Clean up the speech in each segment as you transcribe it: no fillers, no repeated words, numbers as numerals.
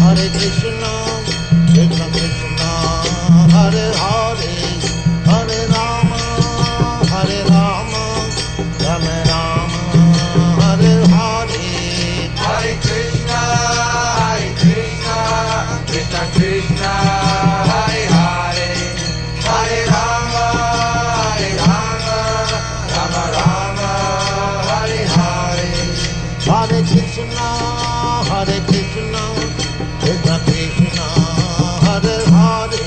Hare Krishna, Krishna Krishna, Hare Hare, Hare Rama, Hare Rama, Rama Rama, Hare Hare. Hare Krishna, Krishna Krishna, Hare Hare, Hare Rama, Rama Rama, Hare Hare. Hare Krishna, Krishna Krishna, Hare Hare,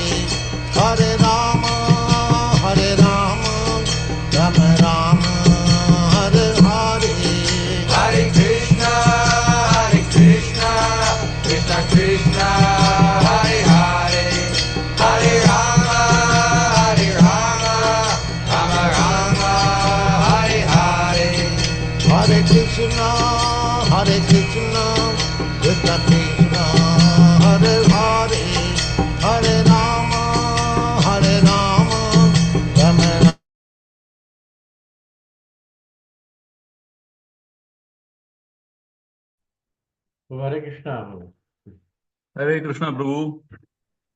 Hare Rama, Rama Rama, Hare Hare. Hare Krishna, Krishna Krishna, Hare Hare, Hare Rama, Rama Rama, Hare Hare. Hare Krishna, Krishna Krishna, Hare Hare, Hare Rama, Rama Rama. Hare Krishna. Hare Krishna, Prabhu.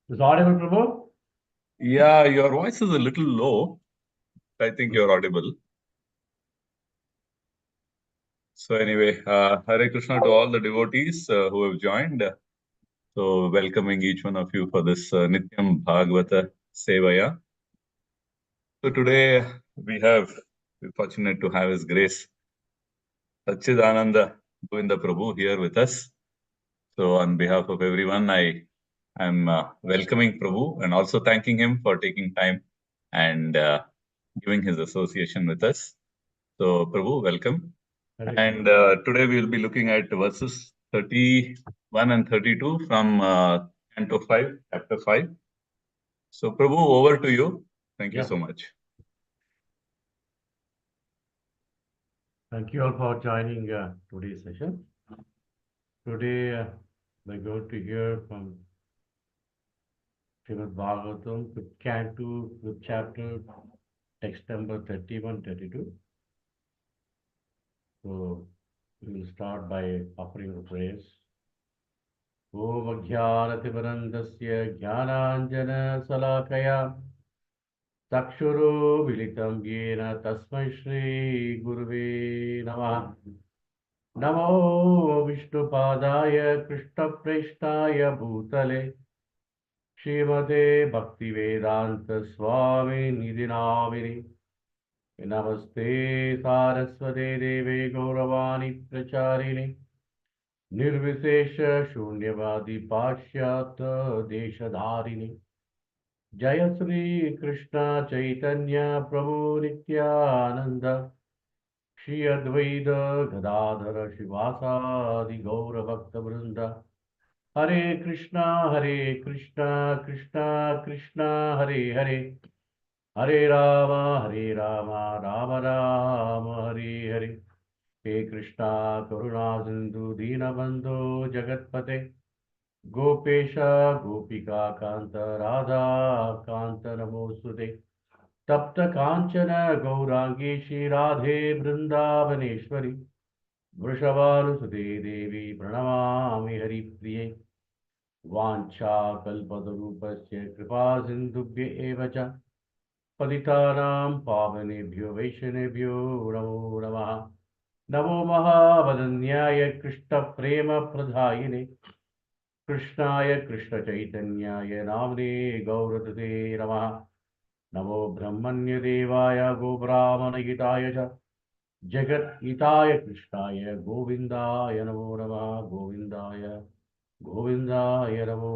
Is audible, Prabhu? Yeah, your voice is a little low. I think you're audible. So anyway, Hare Krishna to all the devotees who have joined. So welcoming each one of you for this Nityam Bhagavata Sevaya. So today we're fortunate to have His Grace Satcitananda Govinda Prabhu here with us. So on behalf of everyone, I am welcoming Prabhu and also thanking him for taking time and giving his association with us. So Prabhu, welcome. And today we will be looking at verses 31 and 32 from Canto 5, Chapter 5. So Prabhu, over to you. Thank you so much. Thank you all for joining today's session. Today we're going to hear from Srimad Bhagavatam, 5th Canto, 5th Chapter, text number 31, 32. So we will start by offering the prayers. Om Ajnanatimirandasya Jnananjana Salakaya Takshuro Vilitam Yena Tasmai Shri Guruve Namah. Namo Vishnupadaya Krishna Preshtaya Bhutale Shrimate Bhaktivedanta Swami Nidhinamini. Namaste Saraswate Deve Gauravani Pracharini Nirvishesha Shunyavadi Pashyata Deshadharini. Jaya Sri Krishna Chaitanya Prabhu Nityananda Shri Advaita Gadadhara Shivasadi Gaura Bhakta Vrinda. Hare Krishna, Krishna Krishna, Hare Hare. Hare Rama, Rama Rama, Hare Hare. He Krishna Karuna Sindhu Dinabandhu Jagatpate Gopesha Gopika Kanta Radha Kanta Namostute Tapta Kanchana Gaurangi Shri Radhe Vrindavaneshwari Vrishabhanusute Devi Pranamami Hari Priye Vancha Kalpatarupasya Kripa Sindhubhya Evacha Patitanam Pavanebhyo Vaishnavebhyo Namo Namaha. Namo Mahavadanyaya Krishna Prema Pradhayine Krishnaya Krishna Chaitanyaya Namne Gauradate Namaha. Namo Brahmanya Devaya Gobrahmana Hitaya Cha Jagat Hitaya Krishnaya Govindaya Namo Namaha. Govindaya Namo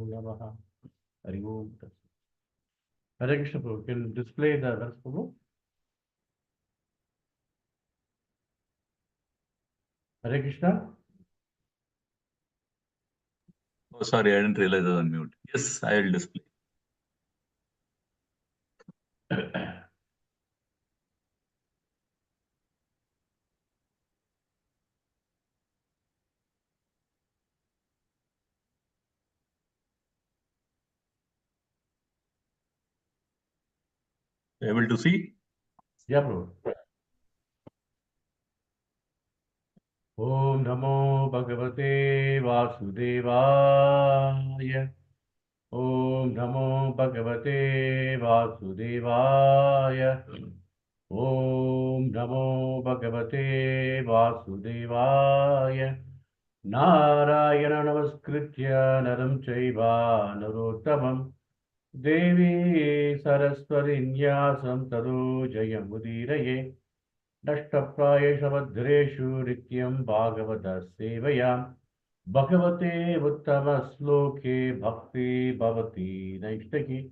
Namaha. Hari Om. Hare Krishna Prabhu, can you display the verse Prabhu? Hare Krishna. Oh, sorry, I didn't realize I was on mute. Yes, I will display. Able to see? Yeah, Prabhu. Om Namo Bhagavate Vasudevaya. Om Namo Bhagavate Vasudevaya. Om Namo Bhagavate Vasudevaya. Narayana Namaskritya Naram Chaiva Narottamam Devi Saraswati Nyasam Tado Jayamudiraye. Dashtapayesha Bhadreshu Nityam Bhagavata Sevaya. Bhagavate Uttama Sloke Bhakti Bhavati Naishtaki.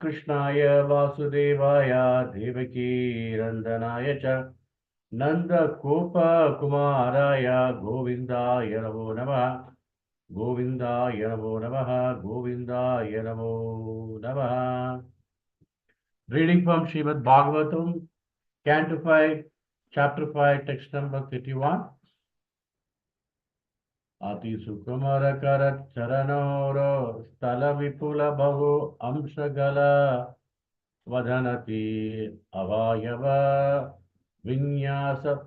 Krishnaya Vasudevaya Devaki Randanaya Cha. Nanda Kopa Kumaraya Govindaya Namo Namaha. Govindaya Namo Namaha. Govindaya Namo Namaha. Reading from Srimad Bhagavatam, Canto 5, Chapter 5, text number 31. Ati Sukumara Karat Charanoro Stala Vipula Bhavu Amshagala Vadanati Avayava Vinyasa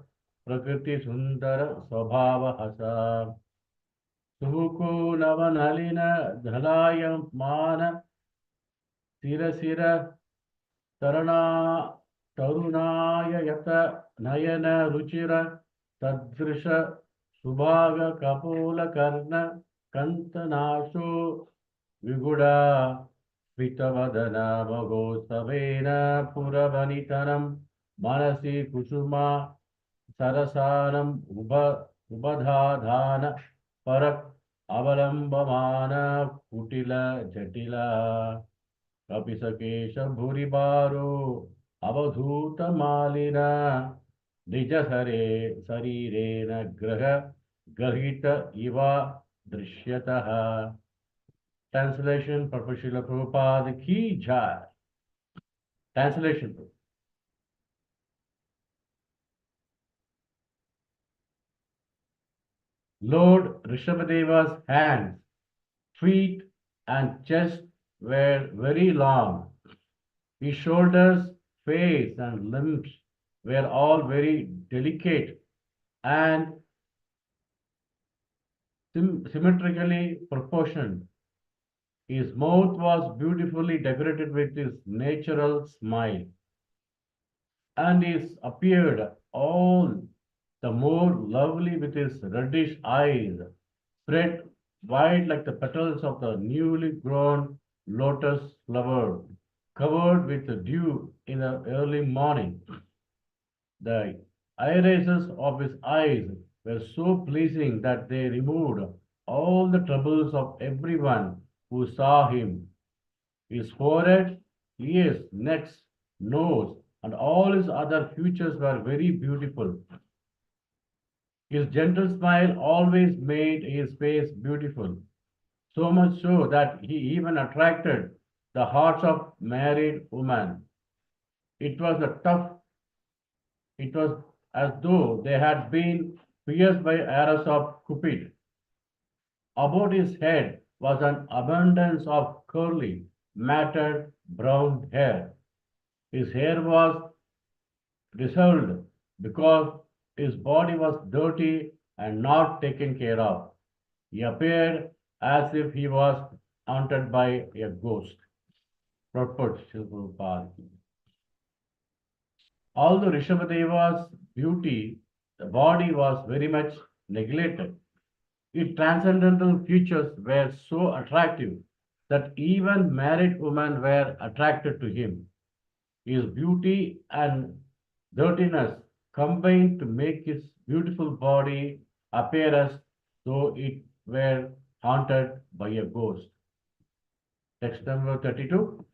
Prakriti Sundara Swabhava Hasa Suhuku Navanalina Dhalaya Mana Sira Tarana Tarunaya Yata Nayana Ruchira Tadrisha Subhaga Kapula Karna Kantanashu Viguda Vitavadana Mago Savena Puravanitanam Manasi Kusuma Sarasanam Ubadhadhana Parak Avalambamana Kutila Jatila Kapisakesh Bhuribaro Avadhuta Malina Dijasare Sarirena Graha Garhita Iva Drishyataha. Translation Purpose Srila Prabhupada Ki Jai. Translation. Lord Rishabhadeva's hands, feet, and chest were very long. His shoulders, face, and limbs were all very delicate and symmetrically proportioned. His mouth was beautifully decorated with his natural smile, and he appeared all the more lovely with his reddish eyes, spread wide like the petals of the newly grown lotus flower, covered with dew in the early morning. The irises of his eyes were so pleasing that they removed all the troubles of everyone who saw him. His forehead, ears, neck, nose, and all his other features were very beautiful. His gentle smile always made his face beautiful, so much so that he even attracted the hearts of married women. It was a tough, it was as though they had been pierced by arrows of Cupid. About his head was an abundance of curly, matted brown hair. His hair was disheveled because his body was dirty and not taken care of. He appeared as if he was haunted by a ghost. Purport, Srila Prabhupada. Although Rishabhadeva's beauty, the body was very much neglected. Its transcendental features were so attractive that even married women were attracted to him. His beauty and dirtiness combined to make his beautiful body appear as though it were haunted by a ghost. Text number 32.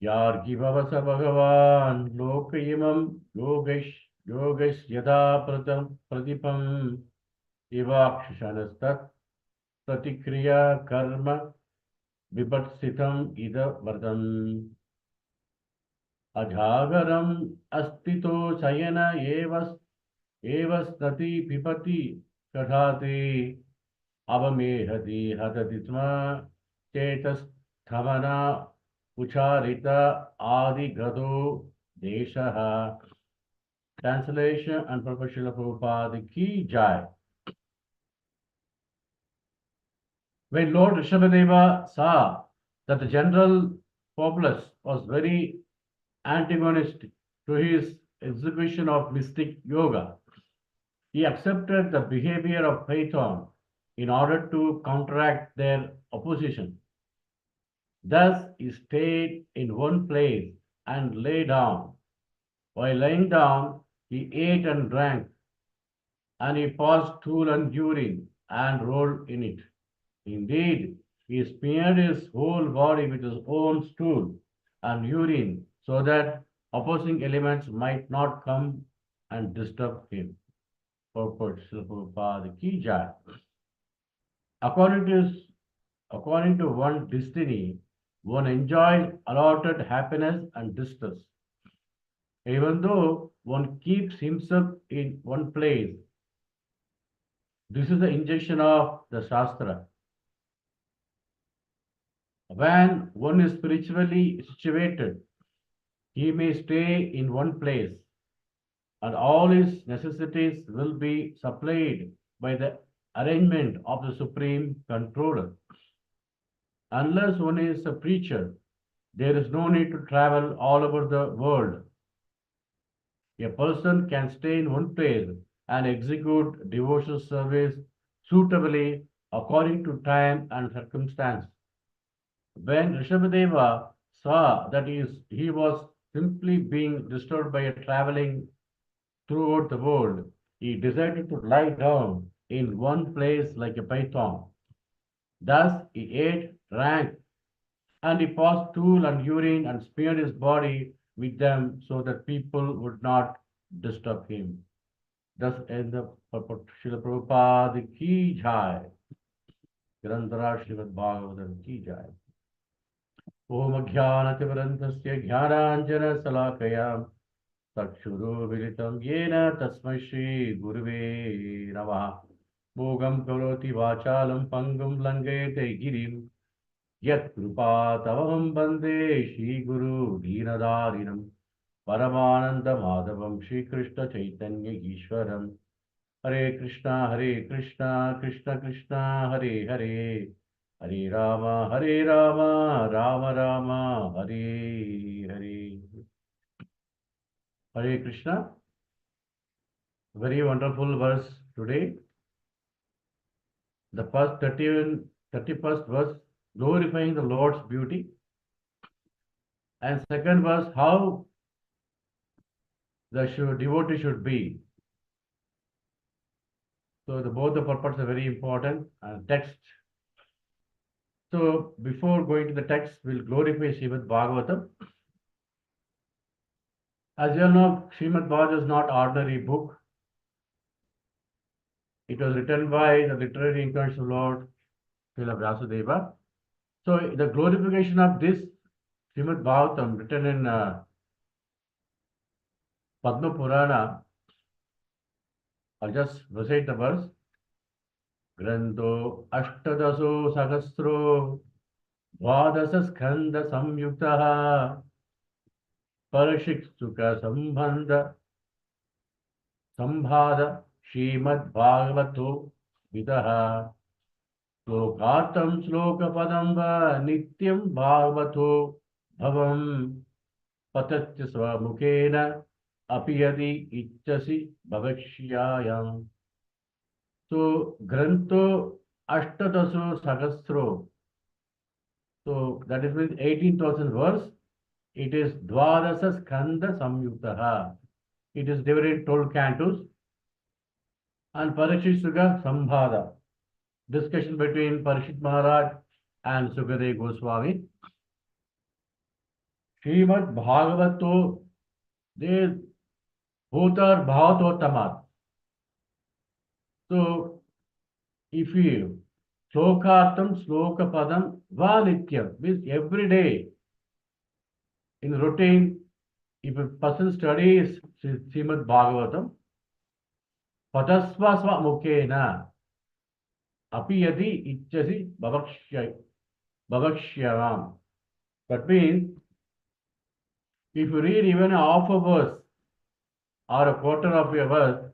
Yargivavasa Bhagavan Lokayimam Yogesh Yada Pradipam Ivakshanastat Pratikriya Karma Vibhatsitam Ida Vardam Ajagaram Astito Sayana Evasnati Pipati Kadhati Avamehati Hadaditma Chetas Thamana Ucharita Adi Gado Deshaha. Translation and Professional Prabhupada Ki Jai. When Lord Rishabhadeva saw that the general populace was very antagonistic to his execution of mystic yoga, he accepted the behavior of Python in order to counteract their opposition. Thus, he stayed in one place and lay down. While lying down, he ate and drank, and he passed stool and urine and rolled in it. Indeed, he smeared his whole body with his own stool and urine so that opposing elements might not come and disturb him. Purport Srila Prabhupada Ki Jai. According to, according to one destiny, one enjoys allotted happiness and distress. Even though one keeps himself in one place, this is the injection of the Shastra. When one is spiritually situated, he may stay in one place, and all his necessities will be supplied by the arrangement of the Supreme Controller. Unless one is a preacher, there is no need to travel all over the world. A person can stay in one place and execute devotional service suitably according to time and circumstance. When Rishabhadeva saw that he was simply being disturbed by a traveling throughout the world, he decided to lie down in one place like a python. Thus he ate, drank, and he passed stool and urine and smeared his body with them so that people would not disturb him. Thus ends the purport. Srila Prabhupada Ki Jai. Grantara Srimad Bhagavatam Ki Jai. Om Jnanativrantasya Jnananjana Salakaya Chakshuru Yena Tasmai Shri Gurave Namaha. Bhogam Karoti Vachalam Pangam Langete Girim Yat Krupa Tavam Bande Shri Guru Deenadarinam Paramananda Madhavam Shri Krishna Chaitanya Ishwaram Hare Krishna, Krishna Krishna, Hare Hare, Hare Rama, Rama Rama, Hare Hare. Hare Krishna. Very wonderful verse today. The first 31st verse, glorifying the Lord's beauty. And second verse, how the devotee should be. So both the purports are very important. Text. So before going to the text, we'll glorify Srimad Bhagavatam. As you all know, Srimad Bhagavatam is not ordinary book. It was written by the literary incarnation of Lord Srila Vyasadeva. So the glorification of this Srimad Bhagavatam written in Padma Purana, I'll just recite the verse. Granto Ashtadaso Sahasro Dvadasa Skanda Samyuktaha Parashiksuka Sambandha Sambhada Srimad Bhagavato Vidaha Slokartam Slokapadam Va Nityam Bhagavato Bhavam Patatya Swamukena Apiyadi Ichasi Bhavishyayam. So, Granto Ashtadaso Sahasro. So, that is means 18,000 verse. It is Dvadasa Skanda Samyuktaha. It is divided in 12 cantos. And Parikshit Sukha Sambhada. Discussion between Parikshit Maharaj and Sukadeva Goswami. Srimad Bhagavato, they both are Bhagavatottamat. So, if you Slokartam Slokapadam Va Nityam means every day in routine, if a person studies Srimad Bhagavatam, Padasva Sva Mukena Api Yadi Ichasi Bhavishyayam. That means if you read even half a verse or a quarter of a verse,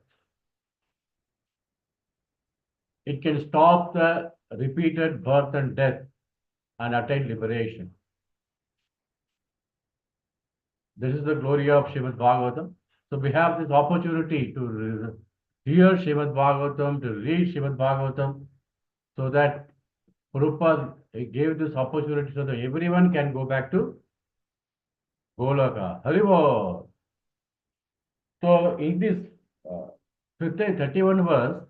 it can stop the repeated birth and death and attain liberation. This is the glory of Srimad Bhagavatam. So we have this opportunity to hear Srimad Bhagavatam, to read Srimad Bhagavatam, so that Prabhupada gave this opportunity so that everyone can go back to Goloka. Haribol. So in this 31 verse,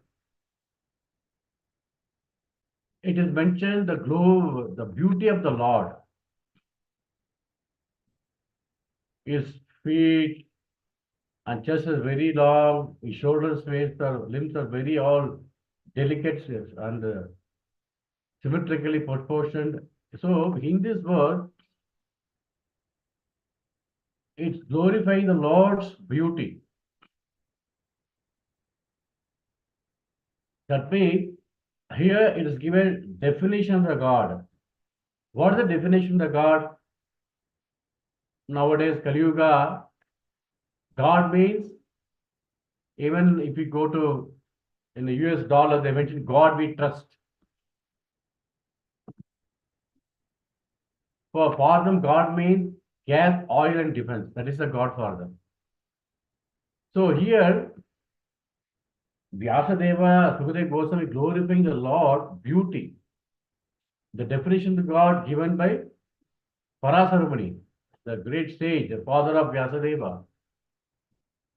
it is mentioned the beauty of the Lord. His feet and chest is very long, his shoulders, waist, limbs are very all delicate and symmetrically proportioned. So in this verse, it's glorifying the Lord's beauty. That means here it is given definition of the God. What is the definition of the God? Nowadays, Kali Yuga, God means, even if you go to in the US dollar, they mention God we trust. For them, God means gas, oil, and defense. That is the God for them. So here, Vyasadeva, Sukadeva Goswami glorifying the Lord beauty. The definition of God given by Parasaramani, the great sage, the father of Vyasadeva.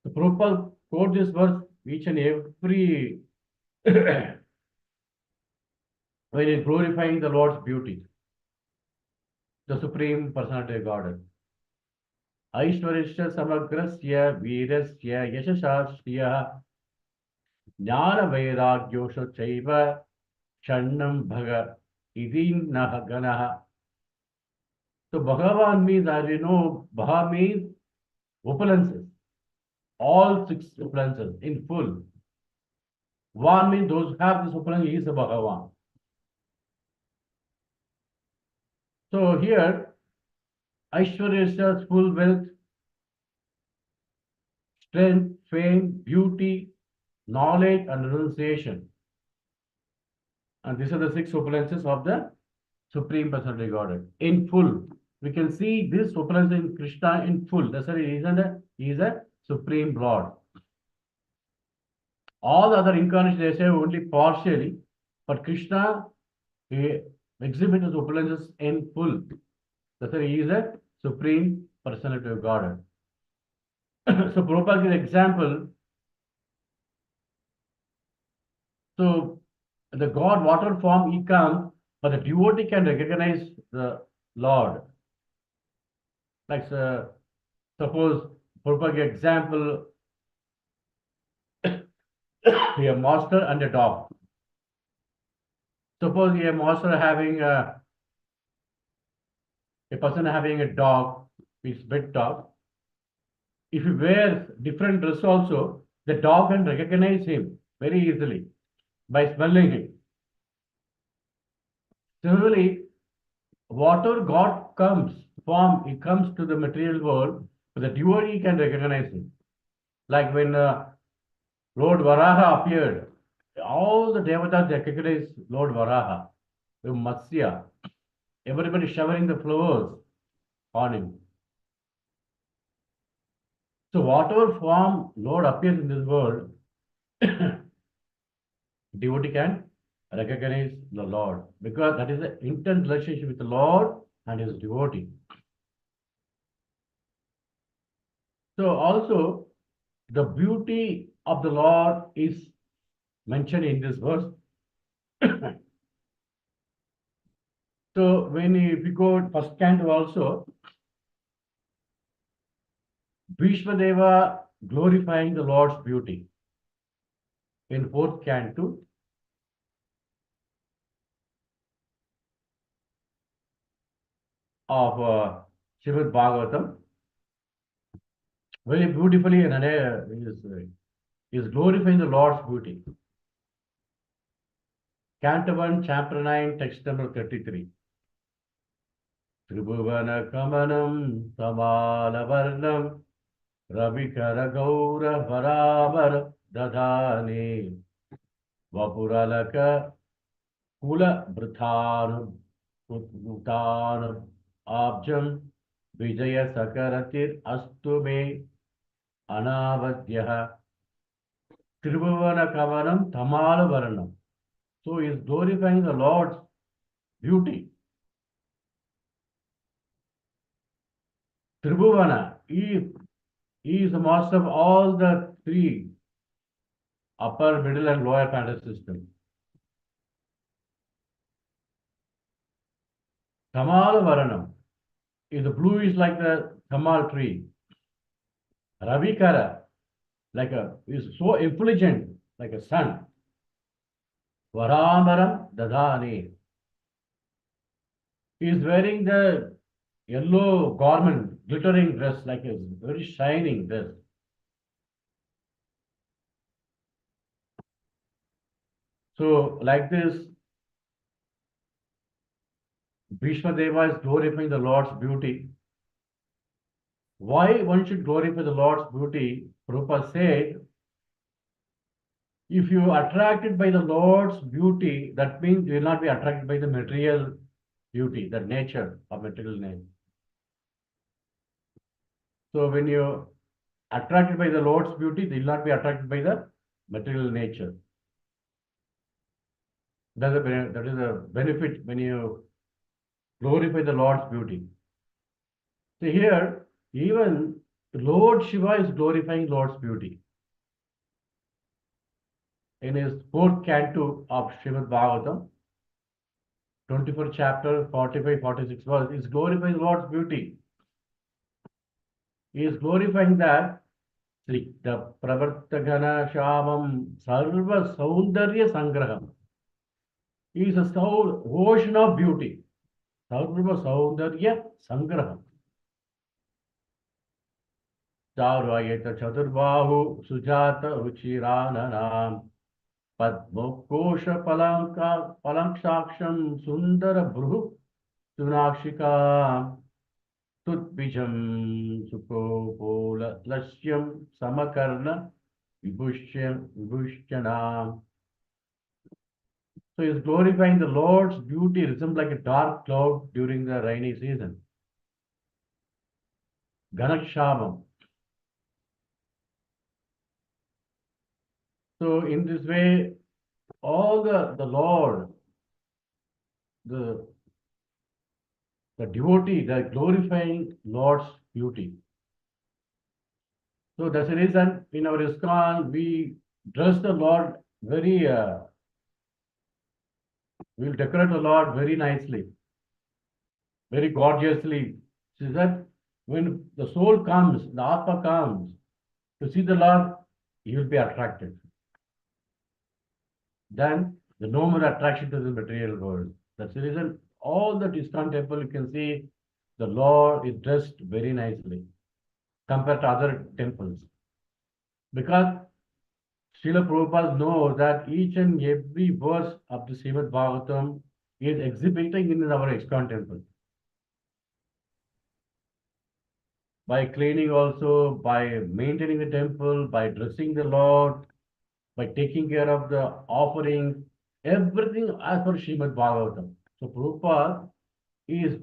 The Prabhupada quote this verse each and every when he's glorifying the Lord's beauty, the Supreme Personality of Godhead. Aishwarishya samagrasya virasya yashashashya jnana vairagyosha chaiva channam bhaga idinnaha ganaha. So Bhagavan means, as you know, Bhaga means opulences. All 6 opulences in full. One means those who have this opulence is a Bhagavan. So here, Aishwarya is full wealth, strength, fame, beauty, knowledge, and renunciation. And these are the 6 opulences of the Supreme Personality Godhead in full. We can see this opulence in Krishna in full. That's the reason he is a Supreme Lord. All the other incarnations they say only partially, but Krishna he exhibits his opulences in full. That's why he is a Supreme Personality of Godhead. So Prabhupada gives an example. So the God, whatever form he comes, but the devotee can recognize the Lord. Like suppose Prabhupada gives example, a master and a dog. Suppose a master having a person having a dog, his pet dog. If he wears different dress also, the dog can recognize him very easily by smelling him. Similarly, whatever God comes form, he comes to the material world, the devotee can recognize him. Like when Lord Varaha appeared, all the devatas recognized Lord Varaha, the Matsya. Everybody showering the flowers on him. So whatever form Lord appears in this world, devotee can recognize the Lord, because that is the intense relationship with the Lord and his devotee. So also the beauty of the Lord is mentioned in this verse. So when if you go first canto also, Vishwadeva glorifying the Lord's beauty. In 4th canto, of Srimad Bhagavatam, very beautifully and is glorifying the Lord's beauty. Canto 1, chapter 9, text number 33. Tribhuvana Kamanam Tamala Varnam Ravikara Gaura Varamar Dadhani Vapuralaka Kula Brithanam Uttanam Abjam Vijaya Sakaratir Astume Anavadyaha Tribhuvana Kamanam Tamala Varanam. So he is glorifying the Lord's beauty. Tribhuvana, he is the master of all the three upper, middle, and lower planet system. Tamal Varanam is the blue is like the Tamal tree. Ravikara, is so effulgent like a sun. Varamaram Dadhani. He is wearing the yellow garment, glittering dress, like a very shining dress. So, like this, Bhishma Deva is glorifying the Lord's beauty. Why one should glorify the Lord's beauty? Prabhupada said, if you are attracted by the Lord's beauty, that means you will not be attracted by the material beauty, the nature of material nature. So when you are attracted by the Lord's beauty, you will not be attracted by the material nature. That is a benefit when you glorify the Lord's beauty. So here, even Lord Shiva is glorifying Lord's beauty. In his fourth canto of Srimad Bhagavatam, 24th chapter, 45, 46 verse, is glorifying Lord's beauty. He is glorifying that the Pravartagana Shamam Sarva Saundarya Sangraham. He is a ocean of beauty. Sarva Saundarya Sangraham. Charvayeta Chaturbahu Sujata Ruchirananam Padmokosha Palankshaksham Sundara Bruhu Tunakshika Tutbijam Sukopola Lashyam Samakarna Vibhushyanam. So he is glorifying the Lord's beauty resembles like a dark cloud during the rainy season. Ganakshamam. So in this way, all the Lord, the devotee, they are glorifying Lord's beauty. So that's the reason in our ISKCON, we dress the Lord very, we'll decorate the Lord very nicely, very gorgeously. So that when the soul comes, the Atma comes to see the Lord, he will be attracted. Then the no more attraction to the material world. That's the reason all the ISKCON temple you can see the Lord is dressed very nicely compared to other temples. Because Srila Prabhupada knows that each and every verse of the Srimad Bhagavatam is exhibiting in our ISKCON temple. By cleaning also, by maintaining the temple, by dressing the Lord, by taking care of the offering, everything as per Srimad Bhagavatam. So Prabhupada is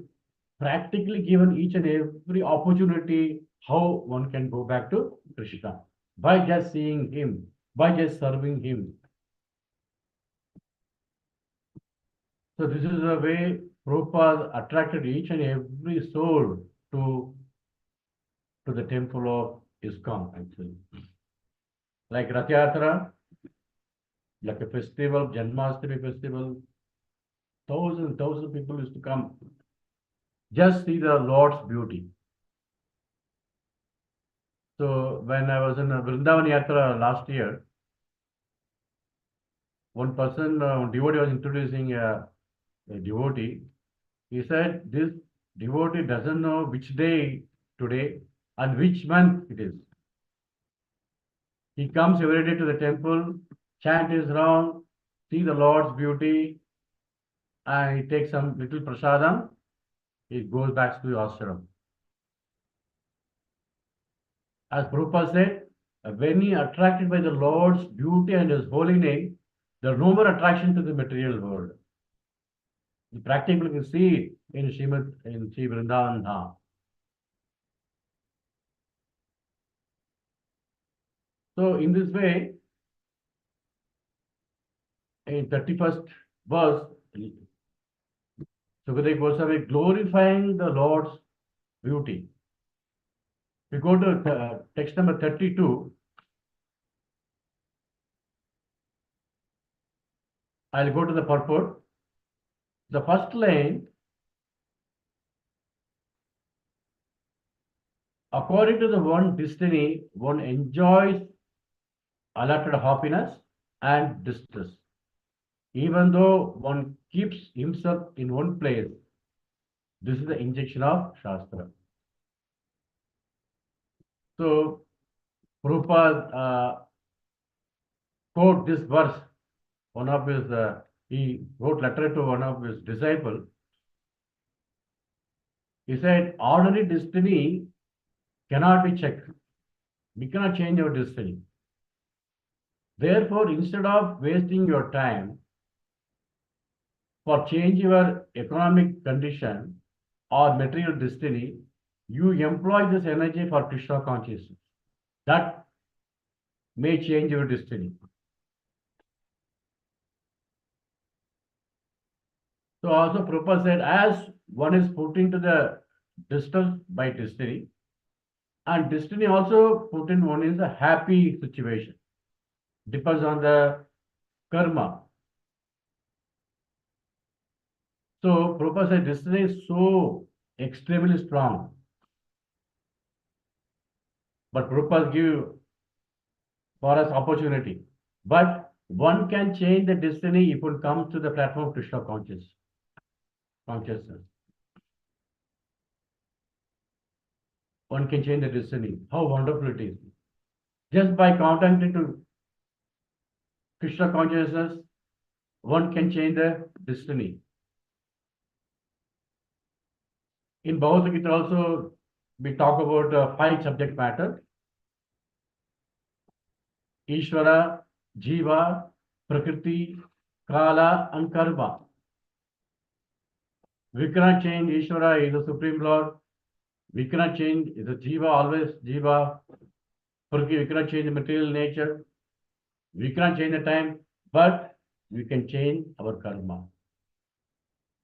practically given each and every opportunity how one can go back to Krishna by just seeing him, by just serving him. So this is the way Prabhupada attracted each and every soul to the temple of ISKCON actually. Like Rath Yatra, like a festival, Janmashtami festival, thousands of people used to come just see the Lord's beauty. So when I was in Vrindavan Yatra last year, one person, devotee was introducing a devotee. He said, this devotee doesn't know which day today and which month it is. He comes every day to the temple, chant his round, see the Lord's beauty, and he takes some little prasadam. It goes back to the ashram. As Prabhupada said, when he attracted by the Lord's beauty and his holy name, there is no more attraction to the material world. You practically can see it in Sri Vrindavan Dham. So in this way, in 31st verse, Sukadeva Goswami glorifying the Lord's beauty. We go to text number 32. I'll go to the purport. The first line, according to the one destiny, one enjoys allotted happiness and distress. Even though one keeps himself in one place, this is the injection of Shastra. So, Prabhupada quote this verse. One of his, he wrote letter to one of his disciples. He said, ordinary destiny cannot be checked. We cannot change our destiny. Therefore, instead of wasting your time for change your economic condition or material destiny, you employ this energy for Krishna consciousness. That may change your destiny. So also Prabhupada said, as one is put into the distress by destiny, and destiny also put in one is a happy situation. Depends on the karma. So Prabhupada said destiny is so extremely strong. But Prabhupada give for us opportunity. But one can change the destiny if one comes to the platform of Krishna consciousness. One can change the destiny. How wonderful it is. Just by contacting to Krishna consciousness, one can change the destiny. In Bhagavata Gita also, we talk about 5 subject matter. Ishvara, Jiva, Prakriti, Kala, and Karma. We cannot change Ishvara, is the Supreme Lord. We cannot change the Jiva, always Jiva. Prakriti, we cannot change the material nature. We cannot change the time, but we can change our karma.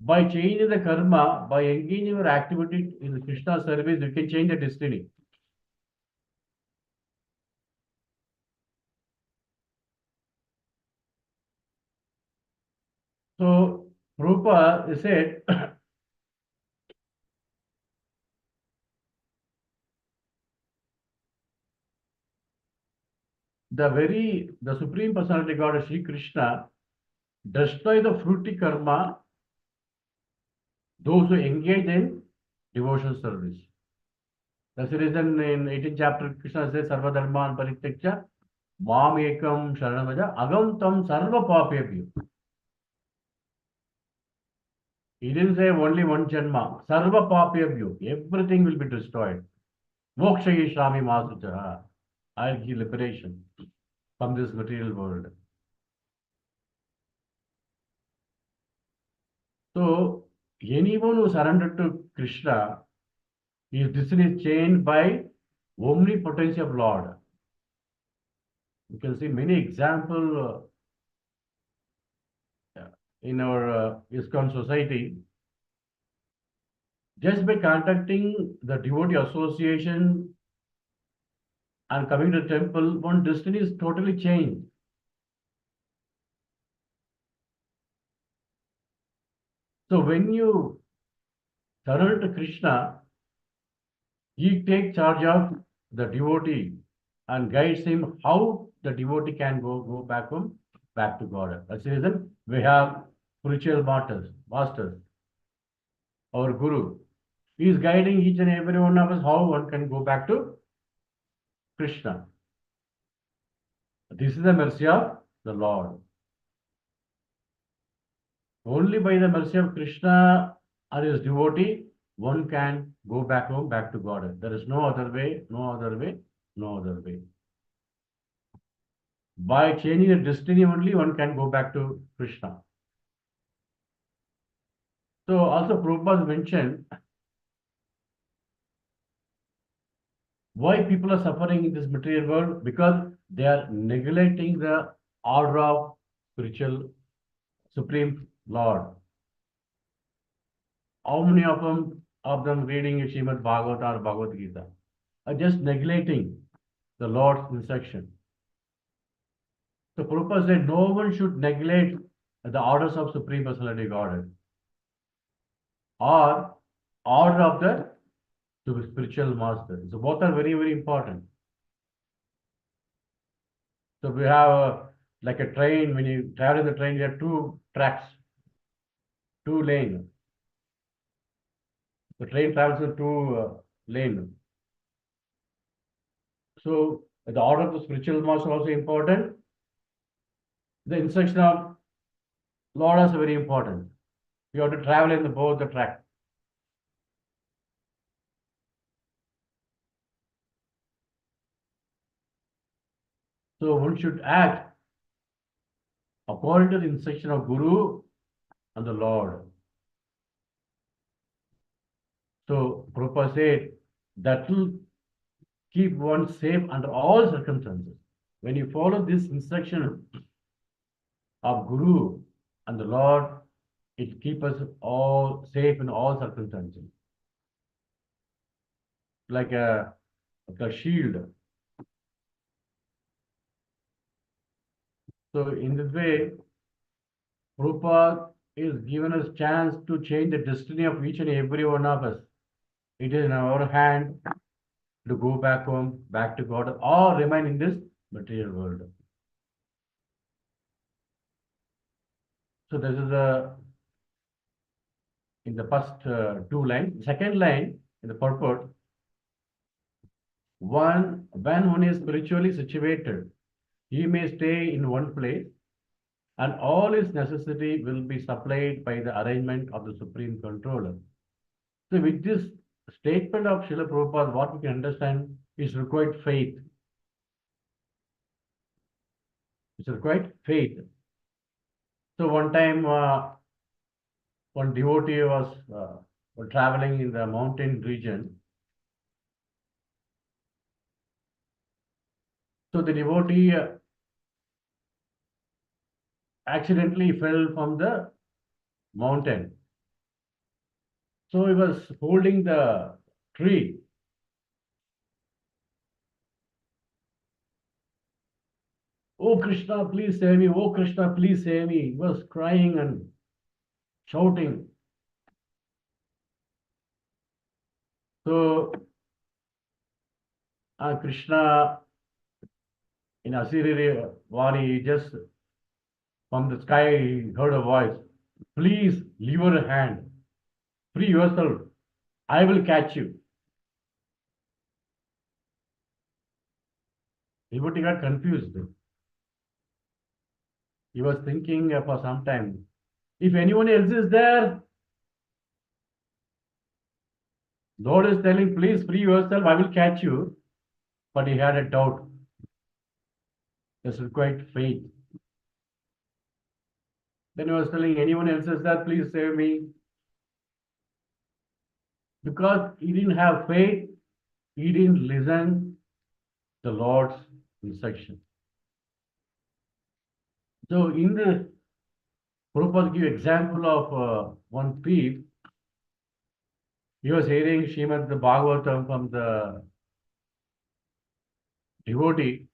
By changing the karma, by engaging your activity in the Krishna service, you can change the destiny. So, Prabhupada said, the Supreme Personality God, Sri Krishna, destroy the fruity karma, those who engage in devotional service. That's the reason in 18th chapter, Krishna says, Sarva Dharman Parityaja, Mam Ekam Sharanamaja, Agam Tam Sarva Papyabhyo. He didn't say only one Janma, Sarva Papyabhyo, everything will be destroyed. Moksha Yishrami Masucha, I'll give liberation from this material world. So, anyone who surrendered to Krishna, his destiny is changed by omnipotence of Lord. You can see many examples in our ISKCON society. Just by contacting the devotee association and coming to the temple, one destiny is totally changed. So when you surrender to Krishna, he takes charge of the devotee and guides him how the devotee can go back to God. That's the reason we have spiritual masters, our Guru. He is guiding each and every one of us how one can go back to Krishna. This is the mercy of the Lord. Only by the mercy of Krishna or his devotee, one can go back home, back to God. There is no other way, no other way, no other way. By changing the destiny only, one can go back to Krishna. So also Prabhupada mentioned why people are suffering in this material world, because they are neglecting the order of spiritual Supreme Lord. How many of them reading Srimad Bhagavata or Bhagavad Gita are just neglecting the Lord's instruction? So Prabhupada said no one should neglect the orders of Supreme Personality Godhead or order of the spiritual master. So both are very, very important. So we have like a train. When you travel in the train, you have two tracks, two lanes. The train travels in two lanes. So the order of the spiritual master also important. The instruction of Lord is very important. You have to travel in both the track. So one should act according to the instruction of Guru and the Lord. So Prabhupada said that will keep one safe under all circumstances. When you follow this instruction of Guru and the Lord, it keeps us all safe in all circumstances. Like a shield. So in this way, Prabhupada is given us chance to change the destiny of each and every one of us. It is in our hand to go back home, back to God, or remain in this material world. So this is in the first two lines. Second line in the purport, when one is spiritually situated, he may stay in one place and all his necessity will be supplied by the arrangement of the Supreme Controller. So with this statement of Srila Prabhupada, what we can understand is required faith. It's required faith. So one time, one devotee was traveling in the mountain region. So the devotee accidentally fell from the mountain. So he was holding the tree. Oh Krishna, please save me. Oh Krishna, please save me. He was crying and shouting. So Krishna in Asiri Vani, just from the sky, he heard a voice. Please leave your hand. Free yourself. I will catch you. Devotee got confused. He was thinking for some time. If anyone else is there, Lord is telling, please free yourself, I will catch you. But he had a doubt. This required faith. Then he was telling, anyone else is there, please save me. Because he didn't have faith, he didn't listen the Lord's instruction. So in this, Prabhupada give example of one thief. He was hearing Srimad Bhagavatam from the devotee.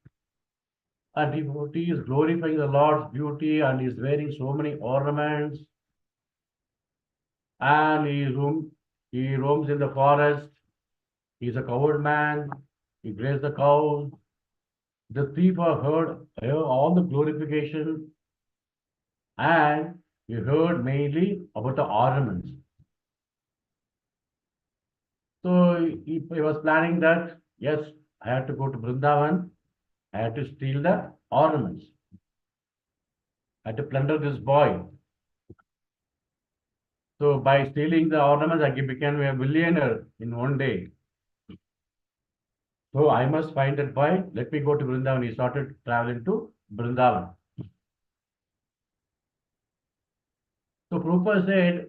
A devotee is glorifying the Lord's beauty and is wearing so many ornaments. And he roams in the forest. He's a coward man. He grazed the cows. The thief heard all the glorification and he heard mainly about the ornaments. So he was planning that, yes, I had to go to Vrindavan. I had to steal the ornaments. I had to plunder this boy. So by stealing the ornaments, I became a billionaire in one day. So I must find that boy. Let me go to Vrindavan. He started traveling to Vrindavan. So Prabhupada said,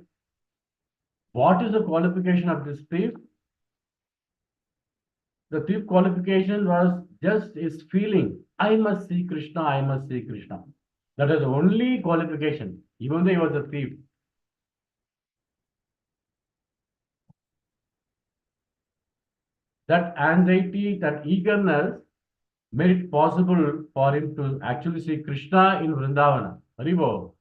what is the qualification of this thief? The thief qualification was just his feeling. I must see Krishna, I must see Krishna. That is the only qualification, even though he was a thief. That anxiety, that eagerness made it possible for him to actually see Krishna in Vrindavana. Haribo.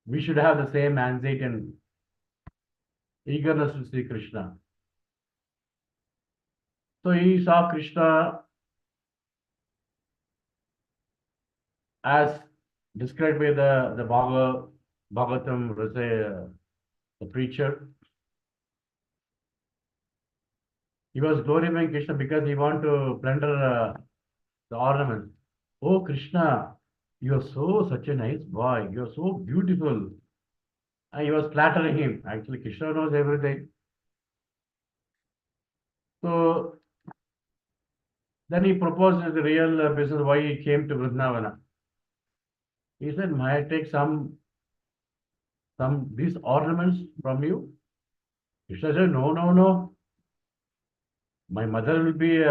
We should have the same anxiety and eagerness to see Krishna. So he saw Krishna as described by the Bhagavatam, the preacher. He was glorifying Krishna because he wanted to plunder the ornaments. Oh Krishna, you are such a nice boy. You are so beautiful. And he was flattering him. Actually, Krishna knows everything. So then he proposed the real business why he came to Vrindavana. He said, "May I take some these ornaments from you?" Krishna said, "No, no, no. My mother will be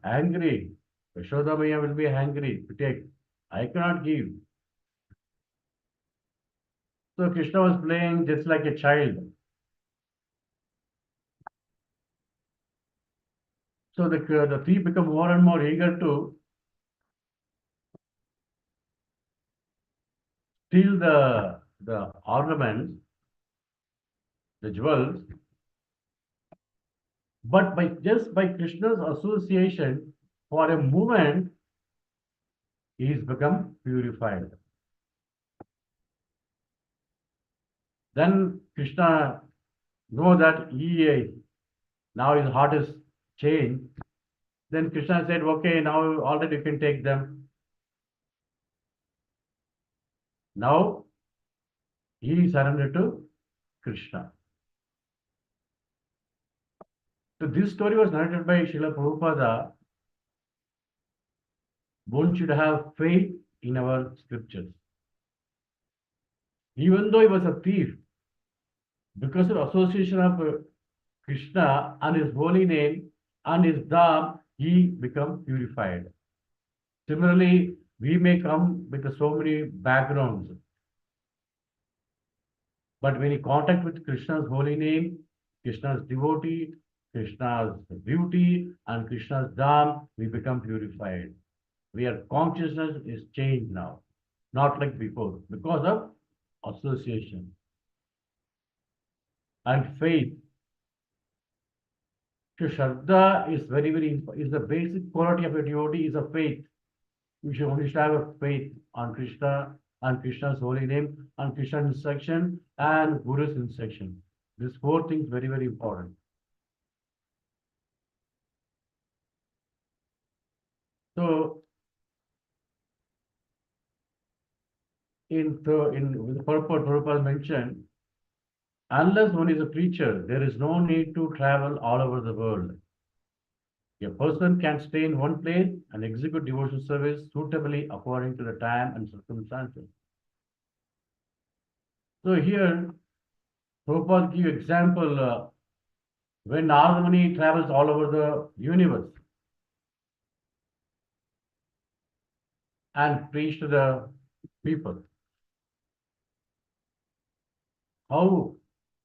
angry. Yashoda Maya will be angry to take. I cannot give." So Krishna was playing just like a child. So the thief became more and more eager to steal the ornaments, the jewels, but by Krishna's association, for a moment, he is become purified. Then Krishna know that he now his heart is changed. Then Krishna said, "Okay, now already you can take them." Now he surrendered to Krishna. So this story was narrated by Srila Prabhupada. One should have faith in our scriptures. Even though he was a thief, because of association of Krishna and his holy name and his dham, he become purified. Similarly, we may come with so many backgrounds, but when we contact with Krishna's holy name, Krishna's devotee, Krishna's beauty, and Krishna's dham, we become purified. Our consciousness is changed now, not like before, because of association and faith. So Shraddha is very is the basic quality of a devotee is a faith. You should only have a faith on Krishna and Krishna's holy name and Krishna's instruction and Guru's instruction. These four things very important. So in the purport Prabhupada mentioned, unless one is a preacher, there is no need to travel all over the world. A person can stay in one place and execute devotional service suitably according to the time and circumstances. So here, Prabhupada give example when Narada Muni travels all over the universe and preach to the people. How,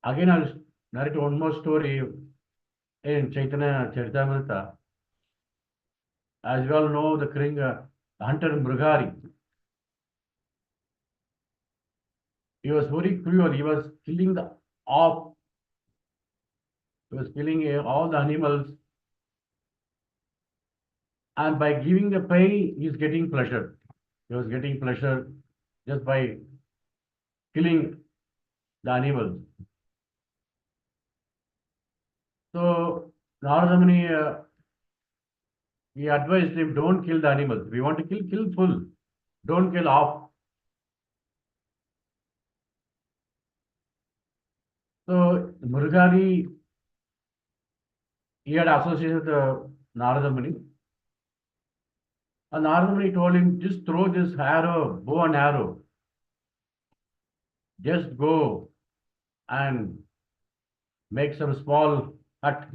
again I'll narrate one more story in Chaitanya Charitamrita. As you all know, the king, hunter Mrigari, he was very cruel. He was killing the off. He was killing all the animals, and by giving the pain, he is getting pleasure. He was getting pleasure just by killing the animals. So Narada Muni, he advised him, don't kill the animals. We want to kill full. Don't kill off. So Murugari, he had associated Narada Muni. And Narada Muni told him, just throw this arrow, bow and arrow. Just go and make some small hut,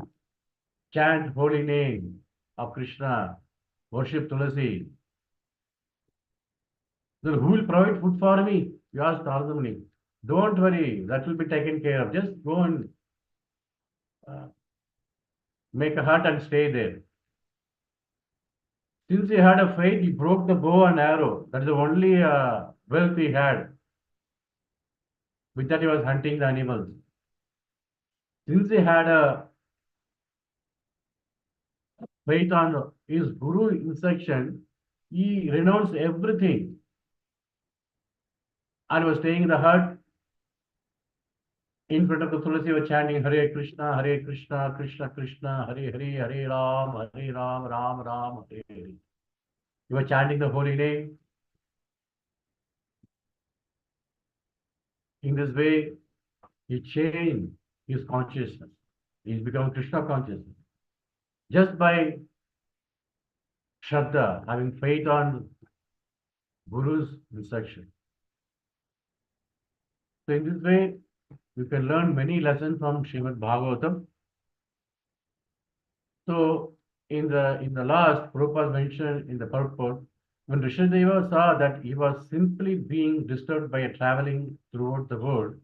chant holy name of Krishna, worship Tulasi. Then who will provide food for me? You asked Narada Muni. Don't worry, that will be taken care of. Just go and uh, make a hut and stay there. Since he had a faith, he broke the bow and arrow. That is the only wealth he had. With that, he was hunting the animals. Since he had a faith on his guru instruction, he renounced everything and was staying in the hut. In front of the Tulasi, was chanting Hare Krishna, Krishna Krishna, Hare Hare, Hare Ram, Ram Ram, Hare Hare. He was chanting the holy name. In this way, he changed his consciousness. He's become Krishna consciousness. Just by Shraddha, having faith on Guru's instruction. So in this way, you can learn many lessons from Srimad Bhagavatam. So in the last, Prabhupada mentioned in the purport, when Rishadeva saw that he was simply being disturbed by a traveling throughout the world,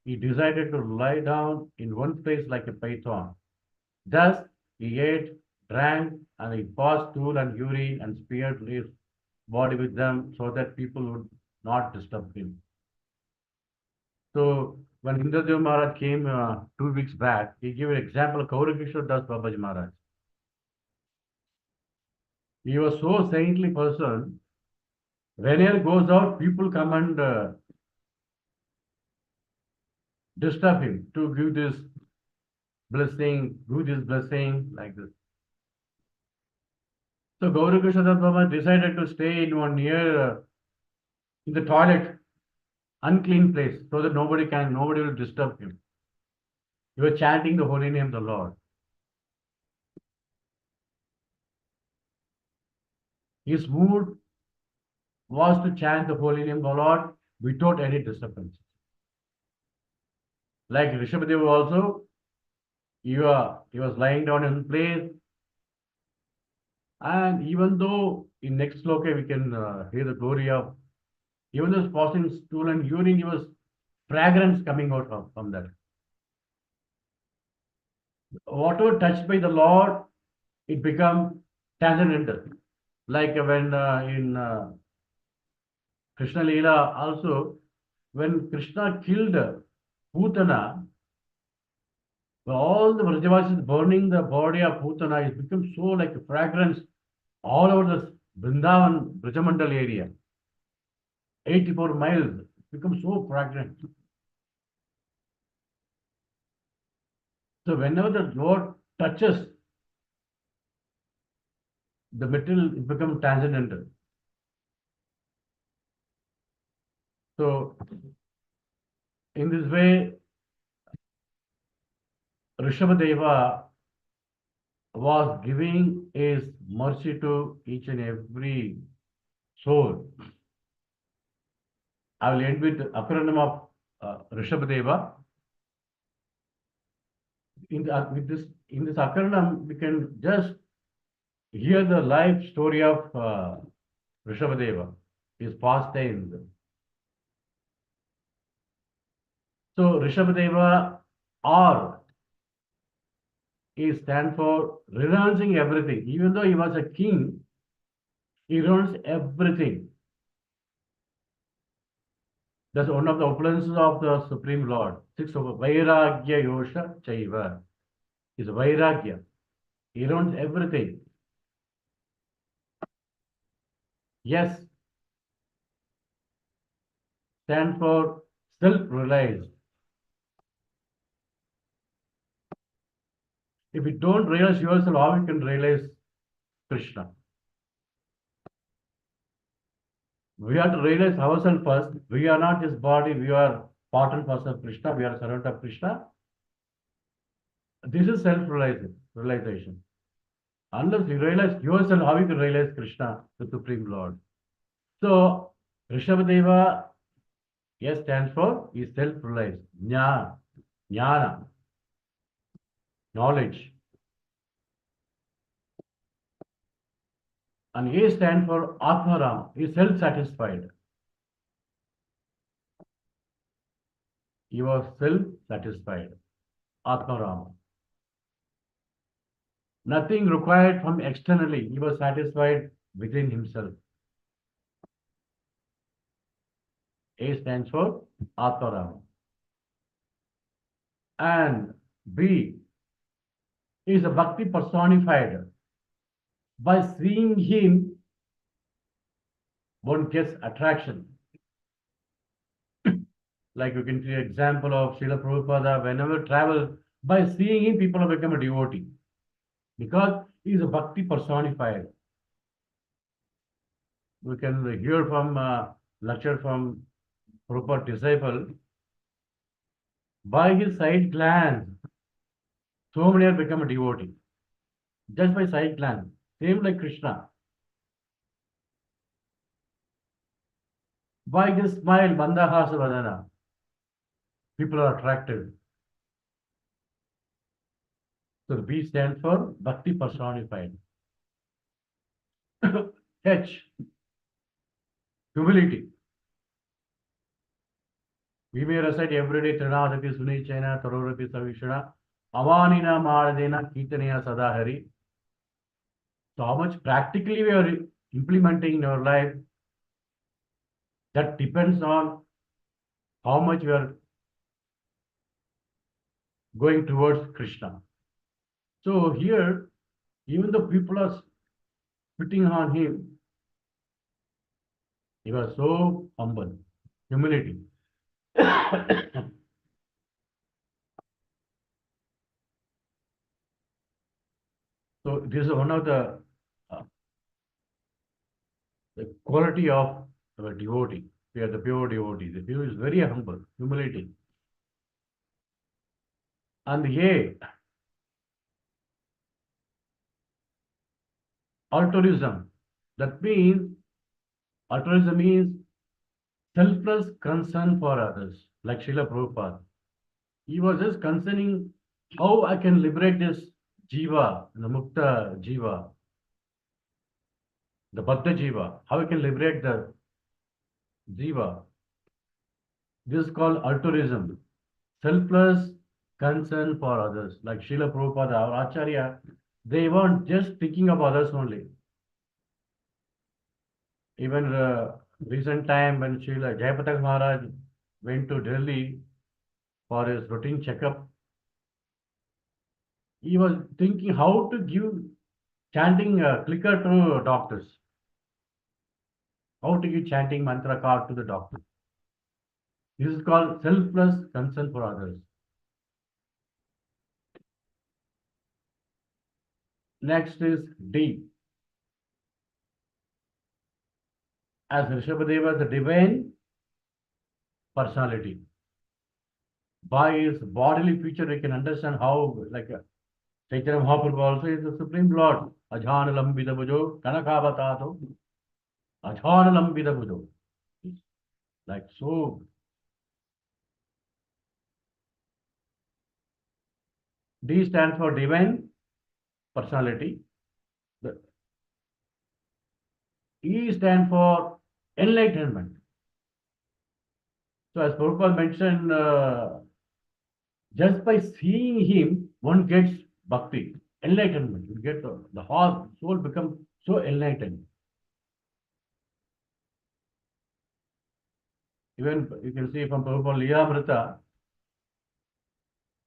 he decided to lie down in one place like a python. Thus, he ate, drank, and he passed stool and urine and speared his body with them so that people would not disturb him. So when Indradev Maharaj came 2 weeks back, he gave an example of Kaurakishore Das Babaji Maharaj. He was so saintly person. Whenever goes out, people come and disturb him to give this blessing, like this. So Gaurakishore Das Baba decided to stay in one near in the toilet, unclean place, so that nobody will disturb him. He was chanting the holy name of the Lord. His mood was to chant the holy name of the Lord without any disturbance. Like Rishabhadeva also, he was lying down in place, and even though in next sloka we can hear the glory of, even though he was passing stool and urine, he was fragrance coming out from that. Whatever touched by the Lord, it become transcendental. Like when in Krishna Leela also, when Krishna killed Putana, all the Vrajavasis burning the body of Putana, it become so like a fragrance all over the Vrindavan, Brajamandal area. 84 miles, it becomes so fragrant. So whenever the Lord touches the material, it becomes transcendental. So in this way, Rishabhadeva was giving his mercy to each and every soul. I will end with the Akaranam of Rishabhadeva. In this Akaranam, we can just hear the life story of Rishabhadeva, his pastimes. So Rishabhadeva, or he stands for renouncing everything. Even though he was a king, he renounced everything. That's one of the opulences of the Supreme Lord. 6 over Vairagya Yosha Chaiva is Vairagya. He renounced everything. Yes, stand for self-realized. If you don't realize yourself, how you can realize Krishna? We have to realize ourselves first. We are not his body. We are part and parcel of Krishna. We are a servant of Krishna. This is self-realization. Unless you realize yourself, how you can realize Krishna, the Supreme Lord? So, Rishabhadeva, S stands for is self-realized. Jnana, knowledge. And A stands for Atmaram, is self-satisfied. He was self-satisfied. Atmaram. Nothing required from externally. He was satisfied within himself. A stands for Atmaram. And B is a bhakti personified. By seeing him, one gets attraction. Like you can see example of Srila Prabhupada, whenever travel, by seeing him, people have become a devotee. Because he is a bhakti personified. We can hear from lecture from Prabhupada disciple. By his side glance, so many have become a devotee. Just by side glance. Same like Krishna. By his smile, Mandahasa Vadana, people are attracted. So the B stands for Bhakti personified. H, humility. We may recite every day Trinadapi Sunichena, Tarorapi Savishana, Avanina Maradena, Kirtanaya Sadahari. So how much practically we are implementing in our life, that depends on how much we are going towards Krishna. So here, even though people are spitting on him, he was so humble, humility. So this is one of uh, the quality of a devotee. We are the pure devotee. The pure is very humble, humility. And A, altruism. That means altruism means selfless concern for others, like Srila Prabhupada. He was just concerning how I can liberate this jiva, the mukta jiva, the baddha jiva, how I can liberate the jiva. This is called altruism, selfless concern for others. Like Srila Prabhupada, our Acharya, they weren't just thinking of others only. Even recent time when Srila Jayapatak Maharaj went to Delhi for his routine checkup, he was thinking how to give chanting clicker to doctors, how to give chanting mantra card to the doctor. This is called selfless concern for others. Next is D. As Rishabhadeva, the divine personality. By his bodily feature, we can understand how, like Chaitanya Mahaprabhu also is the Supreme Lord. Ajhana lambida bhujo, kanakavatato, ajhana lambida bhujo. Like so. D stands for divine personality. The E stands for enlightenment. So as Prabhupada mentioned, just by seeing him, one gets bhakti, enlightenment. You get the whole soul becomes so enlightened. Even you can see from Prabhupada Liyamrita,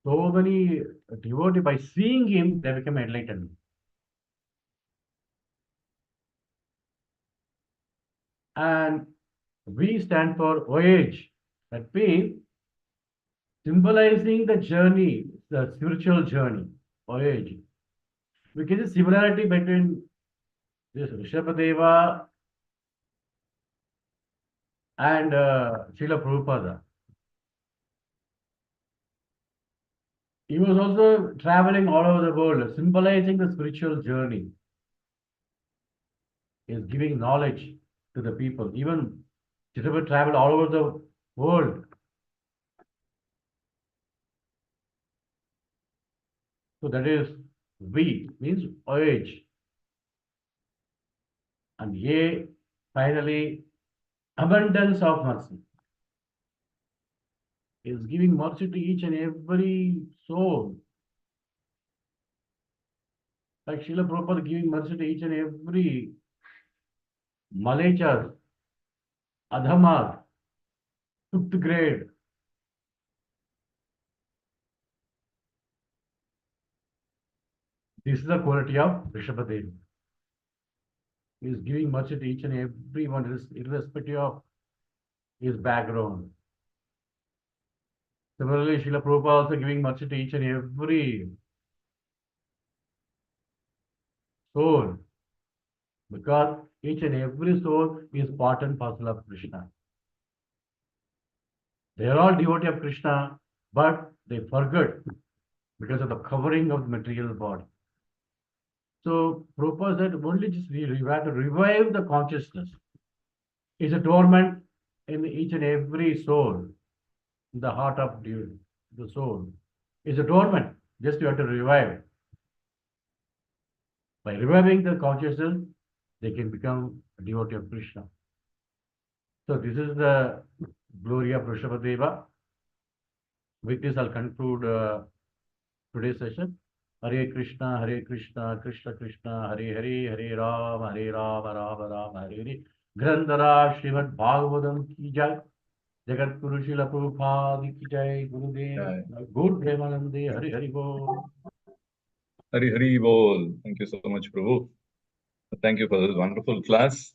so many devotees, by seeing him, they become enlightened. And V stand for voyage. That means symbolizing the journey, the spiritual journey, voyage. We can see similarity between this Rishabhadeva and Srila Prabhupada. He was also traveling all over the world, symbolizing the spiritual journey. He is giving knowledge to the people. Even Chitrapati traveled all over the world. So that is V means voyage. And A, finally, abundance of mercy. He is giving mercy to each and every soul. Like Srila Prabhupada giving mercy to each and every Malachar, Adhamar, fifth grade. This is the quality of Rishabhadev. He is giving mercy to each and everyone, irrespective of his background. Similarly, Srila Prabhupada also giving mercy to each and every soul, because each and every soul is part and parcel of Krishna. They are all devotee of Krishna, but they forget because of the covering of the material body. So Prabhupada said only just have to revive the consciousness. It's a dormant in each and every soul, in the heart of the soul. It's a dormant, just you have to revive. By reviving the consciousness, they can become a devotee of Krishna. So this is the glory of Rishabhadeva. With this, I'll conclude today's session. Hare Krishna, Krishna Krishna, Hare Hare, Hare Rama, Rama Rama, Hare Hare. Grandhara Srimad Bhagavatam ki jai. Jagat Guru Srila Prabhupada ki jai. Gurudev, Guru Premanande, Hare Hare Bol. Hari Hari Bol. Thank you so much, Prabhu. Thank you for this wonderful class.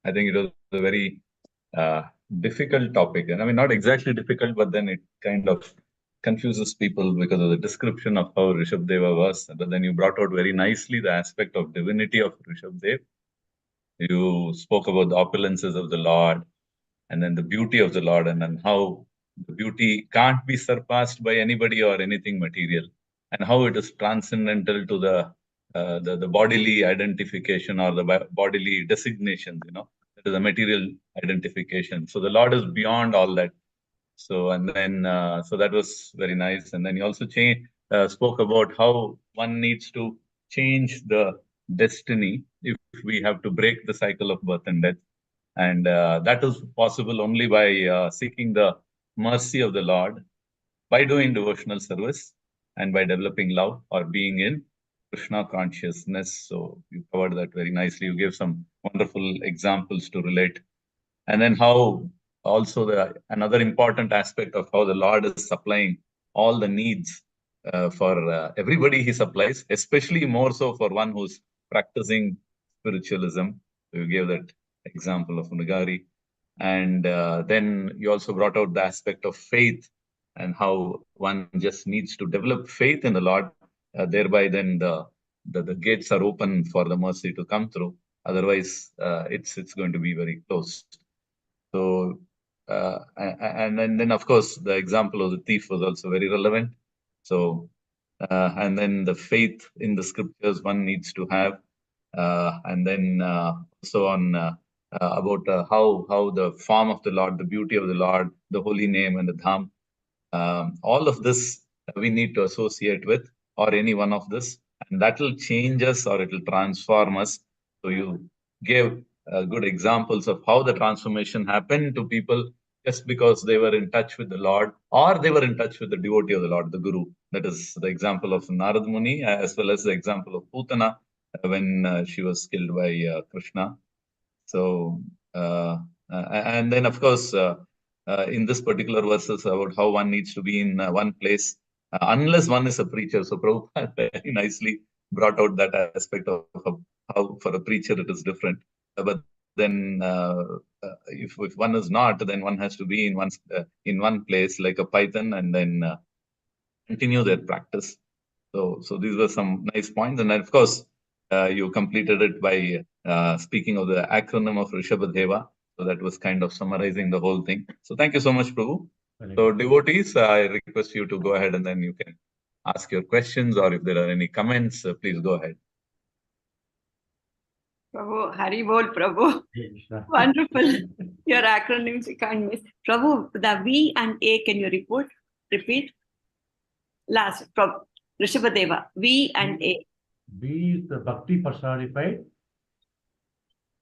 I think it was a very difficult topic. And I mean, not exactly difficult, but then it kind of confuses people because of the description of how Rishabdeva was. But then you brought out very nicely the aspect of divinity of Rishabdev. You spoke about the opulences of the Lord and then the beauty of the Lord, and then how the beauty can't be surpassed by anybody or anything material, and how it is transcendental to the bodily identification or the bodily designations, that is a material identification. So the Lord is beyond all that. So and then so that was very nice. And then you also spoke about how one needs to change the destiny if we have to break the cycle of birth and death, and that is possible only by seeking the mercy of the Lord, by doing devotional service, and by developing love or being in Krishna consciousness. So you covered that very nicely. You gave some wonderful examples to relate. And then how also another important aspect of how the Lord is supplying all the needs for everybody he supplies, especially more so for one who's practicing spiritualism. You gave that example of Nagari. And then you also brought out the aspect of faith and how one just needs to develop faith in the Lord. Thereby, then the gates are open for the mercy to come through. Otherwise, it's going to be very closed. So, and then of course the example of the thief was also very relevant. So, and then the faith in the scriptures one needs to have, and then also on about how the form of the Lord, the beauty of the Lord, the holy name, and the dham, all of this we need to associate with, or any one of this, and that will change us or it will transform us. So you gave good examples of how the transformation happened to people just because they were in touch with the Lord, or they were in touch with the devotee of the Lord, the Guru. That is the example of Narad Muni, as well as the example of Putana when she was killed by Krishna. So, and then of course, in this particular verses about how one needs to be in one place, unless one is a preacher. So Prabhupada very nicely brought out that aspect of how for a preacher it is different. But then if one is not, then one has to be in one place like a python, and then continue their practice. So these were some nice points. And then, of course, you completed it by speaking of the acronym of Rishabhadeva. So that was kind of summarizing the whole thing. So thank you so much, Prabhu. So devotees, I request you to go ahead and then you can ask your questions, or if there are any comments, please go ahead. Prabhu, Hari Bol, Prabhu. Krishna. Wonderful. Your acronyms you can't miss. Prabhu, the V and A, can you repeat? Last, from Rishabhadeva, V and A. V is the Bhakti personified.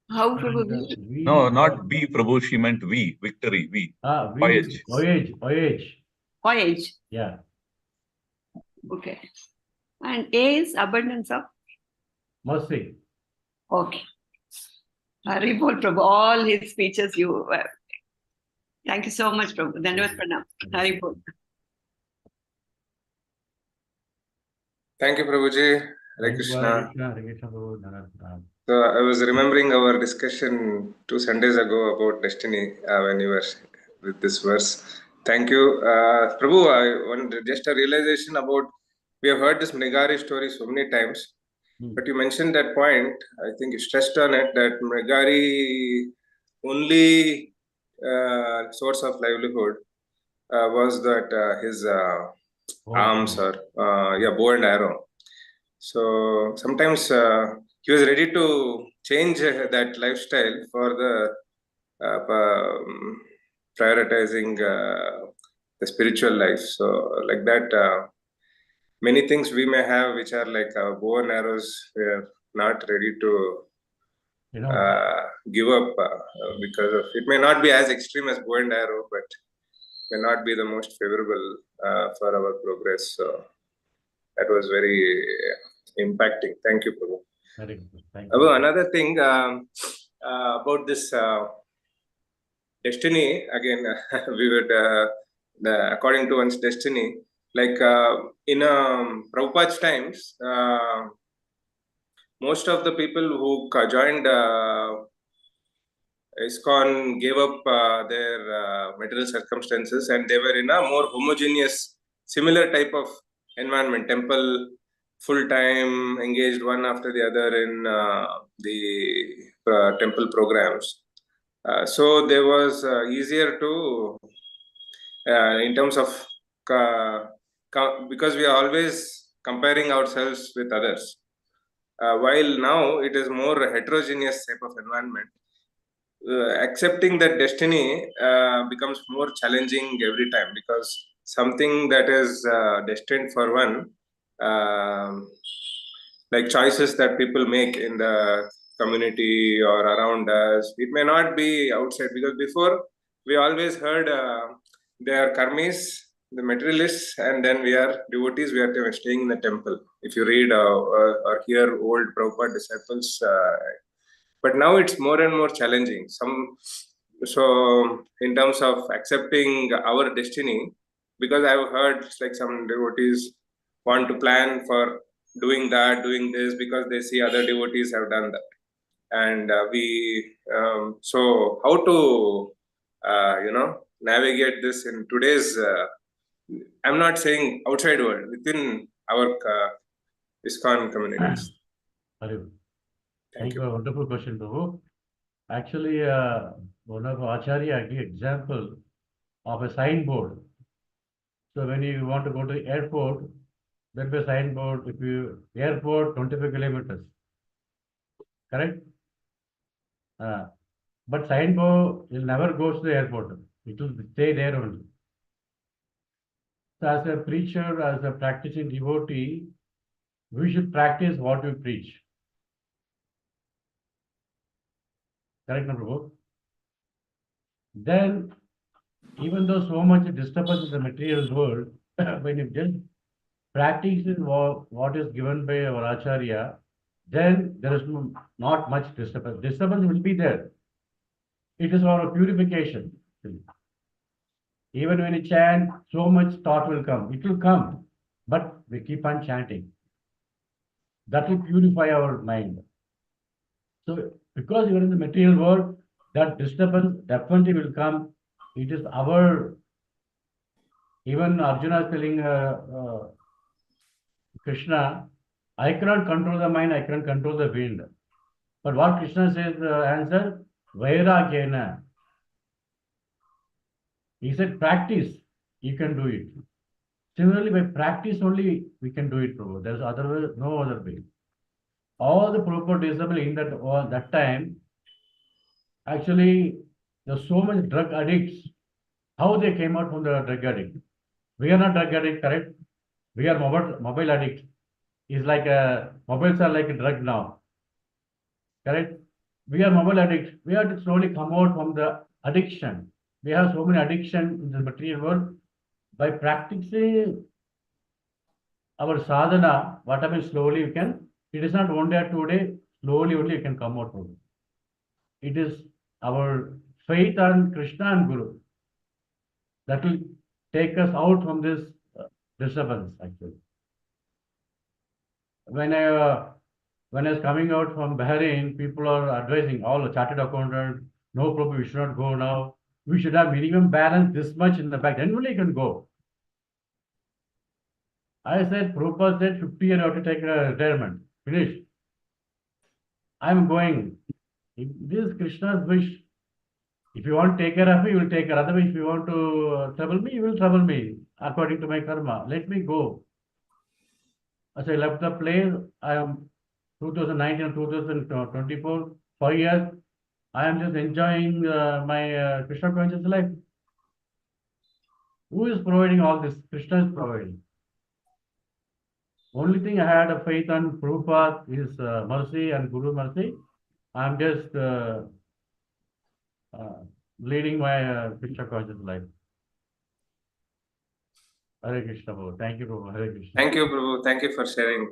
How, Prabhu? And, V No, is not B, Prabhu. She meant V, victory, V. V is OH. Voyage. Yeah. Okay. And A is abundance of? Mercy. Okay. Hari Bol, Prabhu. All his speeches you Thank you so much, Prabhu. Dhanavad pranam. Hari Bol. Thank you, Prabhuji. Hare Krishna. So I was remembering our discussion 2 Sundays ago about destiny when you were with this verse. Thank you. Prabhu, just a realization about, we have heard this Mrigari story so many times, but you mentioned that point, I think you stressed on it, that Mrigari only source of livelihood was that his arms or bow and arrow. So sometimes he was ready to change that lifestyle for the prioritizing the spiritual life. So like that, many things we may have which are like bow and arrows, we are not ready to give up because of, it may not be as extreme as bow and arrow, but may not be the most favorable for our progress. So that was very impacting. Thank you, Prabhu. Very good. Thank you. Another thing about this destiny, again, we would, according to one's destiny, like in Prabhupada's times, most of the people who joined ISKCON gave up their material circumstances, and they were in a more homogeneous, similar type of environment, temple, full-time, engaged one after the other in the temple programs. So there was easier to, in terms of, because we are always comparing ourselves with others. While now it is more heterogeneous type of environment, accepting that destiny becomes more challenging every time, because something that is destined for one, like choices that people make in the community or around us, it may not be outside, because before we always heard they are karmis, the materialists, and then we are devotees, we are staying in the temple. If you read or hear old Prabhupada disciples, but now it's more and more challenging. So in terms of accepting our destiny, because I've heard like some devotees want to plan for doing that, doing this, because they see other devotees have done that. And so how to, navigate this in today's, I'm not saying outside world, within our ISKCON communities. Thank you for a wonderful question, Prabhu. Actually, one of Acharya gave example of a signboard. So when you want to go to the airport, there'll be a signboard. If you airport 25 kilometers, correct? But signboard will never go to the airport. It will stay there only. So as a preacher, as a practicing devotee, we should practice what we preach. Correct, number one. Then, even though so much disturbance in the material world, when you just practice what is given by our Acharya, then there is not much disturbance. Disturbance will be there. It is our purification. Even when you chant, so much thought will come. It will come, but we keep on chanting. That will purify our mind. So, because you are in the material world, that disturbance definitely will come. It is our, even Arjuna is telling Krishna, I cannot control the mind, I cannot control the wind. But what Krishna says, answer, Vairagyena. He said, practice, you can do it. Similarly, by practice only we can do it, Prabhu. There's no other way. All the Prabhupada disciple in that time, actually, there's so much drug addicts. How they came out from the drug addict? We are not drug addict, correct? We are mobile addict. It's like mobiles are like a drug now, correct? We are mobile addicts. We have to slowly come out from the addiction. We have so many addiction in the material world. By practicing our sadhana, what happens slowly we can, it is not one day or 2 days, slowly only you can come out from it. It is our faith on Krishna and Guru that will take us out from this disturbance, actually. When I was coming out from Bahrain, people are advising all the chartered accountants, no problem, we should not go now. We should have minimum balance this much in the bank, then only you can go. I said, Prabhupada said 50 years have to take a retirement. Finish. I'm going. This is Krishna's wish. If you want to take care of me, you will take care. Otherwise, if you want to trouble me, you will trouble me according to my karma. Let me go. As I left the place, I am 2019 and 2024, 5 years. I am just enjoying my Krishna conscious life. Who is providing all this? Krishna is providing. Only thing I had a faith on Prabhupada is mercy and Guru mercy. I'm just leading my Krishna conscious life. Hare Krishna, Prabhu. Thank you, Prabhu. Hare Krishna. Thank you, Prabhu. Thank you for sharing.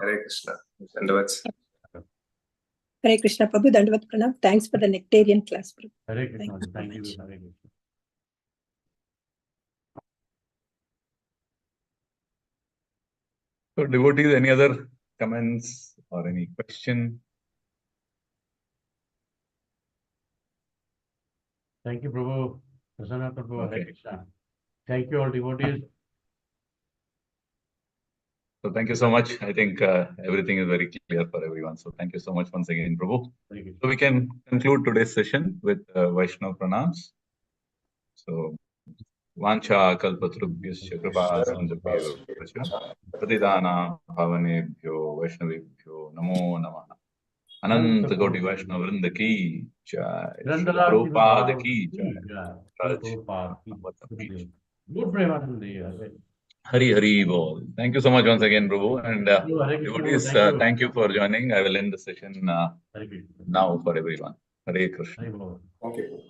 Hare Krishna. Dandavats. Hare Krishna, Prabhu. Dandavat Pranam. Thanks for the nectarian class, Prabhu. Hare Krishna. Thank you so Thank you. much. Hare Krishna. So, devotees, any other comments or any question? Thank you, Prabhu. Prasanna Prabhu. Okay. Hare Krishna. Thank you, all devotees. So, thank you so much. I think everything is very clear for everyone. So, thank you so much once again, Prabhu. Hare Krishna. So, we can conclude today's session with Vaishnava pranams. So, Vancha kalpatrubhyasya kripa sindhubhyo pratidana bhavanebhyo vaishnavebhyo namo namaha. Ananta Koti Vaishnava Vrinda ki jai. Prabhupada ki jai. Good Premanandi. Hari Hari Bol. Thank you so much once again, Prabhu. And devotees, thank you for joining. I will end the session now for everyone. Hare Krishna. Hare Bol. Thank you.